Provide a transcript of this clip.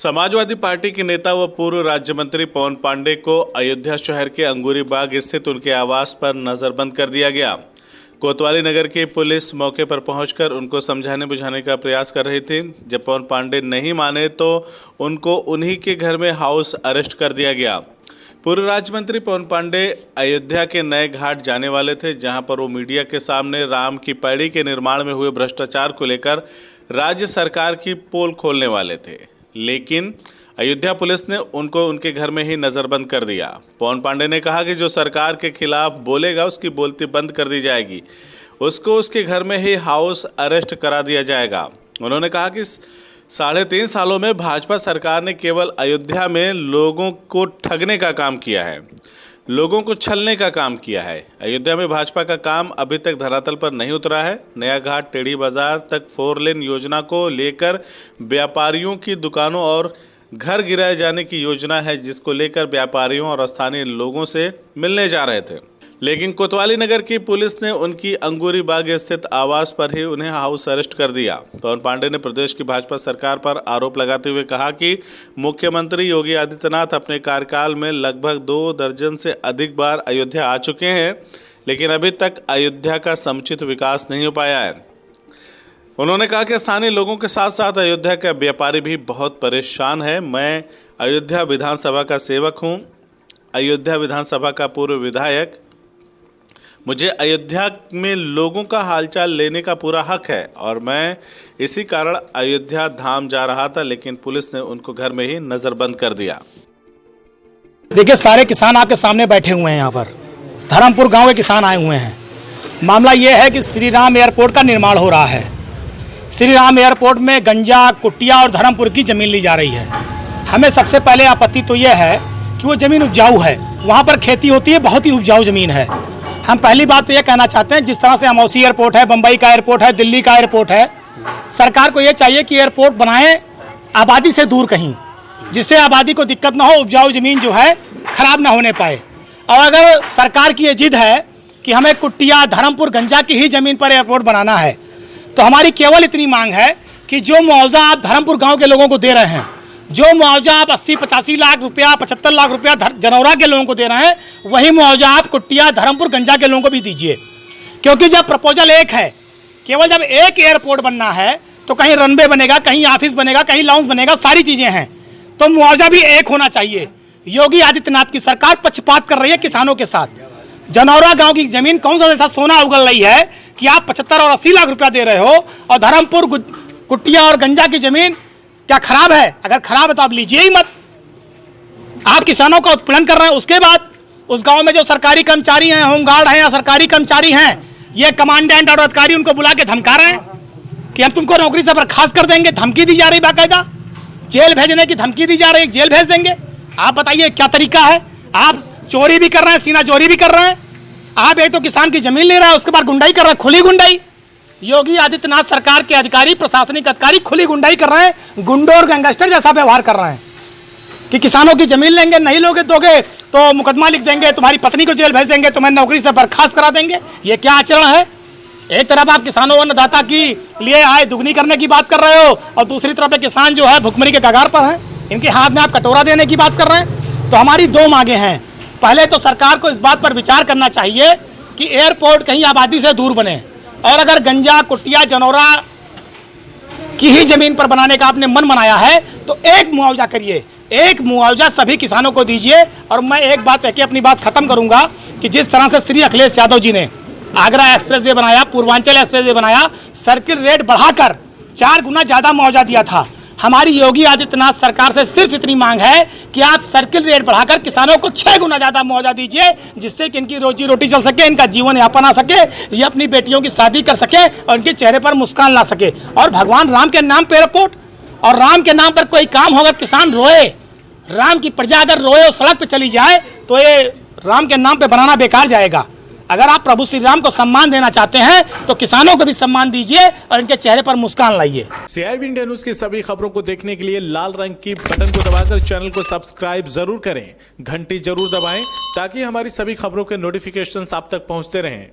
Samajwadi party के नेता व पूर्व राज्य मंत्री पवन पांडे को अयोध्या शहर के अंगूरी बाग स्थित उनके आवास पर नजरबंद कर दिया गया। कोतवाली नगर की पुलिस मौके पर पहुंचकर उनको समझाने बुझाने का प्रयास कर रही थी। जब पवन पांडे नहीं माने तो उनको उन्हीं के घर में हाउस अरेस्ट कर दिया गया। पूर्व राज्य मंत्री पवन पांडे अयोध्या के नए घाट जाने वाले थे, जहां पर वो मीडिया के सामने राम की पैड़ी के निर्माण में हुए भ्रष्टाचार को लेकर राज्य सरकार की पोल खोलने वाले थे, लेकिन अयोध्या पुलिस ने उनको उनके घर में ही नज़रबंद कर दिया। पवन पांडे ने कहा कि जो सरकार के खिलाफ बोलेगा उसकी बोलती बंद कर दी जाएगी, उसको उसके घर में ही हाउस अरेस्ट करा दिया जाएगा। उन्होंने कहा कि 3.5 सालों में भाजपा सरकार ने केवल अयोध्या में लोगों को ठगने का काम किया है, लोगों को छलने का काम किया है। अयोध्या में भाजपा का काम अभी तक धरातल पर नहीं उतरा है। नया घाट टेढ़ी बाजार तक 4 लेन योजना को लेकर व्यापारियों की दुकानों और घर गिराए जाने की योजना है, जिसको लेकर व्यापारियों और स्थानीय लोगों से मिलने जा रहे थे, लेकिन कोतवाली नगर की पुलिस ने उनकी अंगूरी बाग स्थित आवास पर ही उन्हें हाउस अरेस्ट कर दिया। पवन पांडे ने प्रदेश की भाजपा सरकार पर आरोप लगाते हुए कहा कि मुख्यमंत्री योगी आदित्यनाथ अपने कार्यकाल में लगभग 2 दर्जन से अधिक बार अयोध्या आ चुके हैं, लेकिन अभी तक अयोध्या का समुचित विकास नहीं हो पाया है। उन्होंने कहा कि स्थानीय लोगों के साथ साथ अयोध्या के व्यापारी भी बहुत परेशान है। मैं अयोध्या विधानसभा का सेवक हूँ, अयोध्या विधानसभा का पूर्व विधायक। मुझे अयोध्या में लोगों का हालचाल लेने का पूरा हक है और मैं इसी कारण अयोध्या धाम जा रहा था, लेकिन पुलिस ने उनको घर में ही नजरबंद कर दिया। देखिए, सारे किसान आपके सामने बैठे हुए हैं। यहाँ पर धर्मपुर गांव के किसान आए हुए हैं। मामला ये है कि श्री राम एयरपोर्ट का निर्माण हो रहा है। श्री राम एयरपोर्ट में गंजा, कुटिया और धर्मपुर की जमीन ली जा रही है। हमें सबसे पहले आपत्ति तो यह है कि वो जमीन उपजाऊ है, वहाँ पर खेती होती है, बहुत ही उपजाऊ जमीन है। हम पहली बात तो ये कहना चाहते हैं, जिस तरह से अमौसी एयरपोर्ट है, बम्बई का एयरपोर्ट है, दिल्ली का एयरपोर्ट है, सरकार को ये चाहिए कि एयरपोर्ट बनाए आबादी से दूर कहीं, जिससे आबादी को दिक्कत ना हो, उपजाऊ जमीन जो है खराब ना होने पाए। और अगर सरकार की ये जिद है कि हमें कुटिया, धर्मपुर, गंजा की ही जमीन पर एयरपोर्ट बनाना है, तो हमारी केवल इतनी मांग है कि जो मुआवजा आप धर्मपुर गाँव के लोगों को दे रहे हैं, जो मुआवजा आप 80-85 लाख रुपया, 75 लाख रुपया जनौरा के लोगों को दे रहे हैं, वही मुआवजा आप कुटिया, धर्मपुर, गंजा के लोगों को भी दीजिए। क्योंकि जब प्रपोजल एक है, केवल जब एक एयरपोर्ट बनना है तो कहीं रनवे बनेगा, कहीं ऑफिस बनेगा, कहीं लाउंज बनेगा, सारी चीजें हैं, तो मुआवजा भी एक होना चाहिए। योगी आदित्यनाथ की सरकार पक्षपात कर रही है किसानों के साथ। जनौरा गाँव की जमीन कौन सा ऐसा सोना उगल रही है कि आप 75 और 80 लाख रुपया दे रहे हो, और धर्मपुर, कुटिया और गंजा की जमीन क्या खराब है? अगर खराब है तो आप लीजिए ही मत। आप किसानों का उत्पीड़न कर रहे हैं। उसके बाद उस गांव में जो सरकारी कर्मचारी हैं, होमगार्ड हैं या सरकारी कर्मचारी हैं, ये कमांडेंट और अधिकारी उनको बुला के धमका रहे हैं कि हम तुमको नौकरी से बर्खास्त कर देंगे। धमकी दी जा रही, बाकायदा जेल भेजने की धमकी दी जा रही है, जेल भेज देंगे। आप बताइए क्या तरीका है? आप चोरी भी कर रहे हैं, सीना चोरी भी कर रहे हैं। आप एक तो किसान की जमीन ले रहे हैं, उसके बाद गुंडाई कर रहे हैं, खुली गुंडाई। योगी आदित्यनाथ सरकार के अधिकारी, प्रशासनिक अधिकारी खुली गुंडाई कर रहे हैं, गुंडों और गैंगस्टर जैसा व्यवहार कर रहे हैं कि किसानों की जमीन लेंगे, नहीं लोगे दोगे तो मुकदमा लिख देंगे, तुम्हारी पत्नी को जेल भेज देंगे, तुम्हें नौकरी से बर्खास्त करा देंगे। ये क्या आचरण है? एक तरफ आप किसानों और अन्नदाता की लिए आय दुगनी करने की बात कर रहे हो, और दूसरी तरफ किसान जो है भुखमरी के कगार पर है, इनके हाथ में आप कटोरा देने की बात कर रहे हैं। तो हमारी 2 मांगे हैं। पहले तो सरकार को इस बात पर विचार करना चाहिए कि एयरपोर्ट कहीं आबादी से दूर बने, और अगर गंजा, कुटिया, जनौरा की ही जमीन पर बनाने का आपने मन बनाया है तो एक मुआवजा करिए, एक मुआवजा सभी किसानों को दीजिए। और मैं एक बात कह के अपनी बात खत्म करूंगा कि जिस तरह से श्री अखिलेश यादव जी ने आगरा एक्सप्रेस वे बनाया, पूर्वांचल एक्सप्रेस वे बनाया, सर्किल रेट बढ़ाकर 4 गुना ज्यादा मुआवजा दिया था। हमारी योगी आदित्यनाथ सरकार से सिर्फ इतनी मांग है कि आप सर्किल रेट बढ़ाकर किसानों को 6 गुना ज्यादा मुआवजा दीजिए, जिससे कि इनकी रोजी रोटी चल सके, इनका जीवन यापन आ सके, ये अपनी बेटियों की शादी कर सके और इनके चेहरे पर मुस्कान ला सके। और भगवान राम के नाम पे एयरपोर्ट और राम के नाम पर कोई काम होगा, किसान रोए, राम की प्रजा अगर रोए और सड़क पर चली जाए तो ये राम के नाम पे बनाना बेकार जाएगा। अगर आप प्रभु श्री राम को सम्मान देना चाहते हैं तो किसानों को भी सम्मान दीजिए और इनके चेहरे पर मुस्कान लाइए। CIB इंडिया न्यूज की सभी खबरों को देखने के लिए लाल रंग की बटन को दबाकर चैनल को सब्सक्राइब जरूर करें, घंटी जरूर दबाएं ताकि हमारी सभी खबरों के नोटिफिकेशंस आप तक पहुंचते रहें।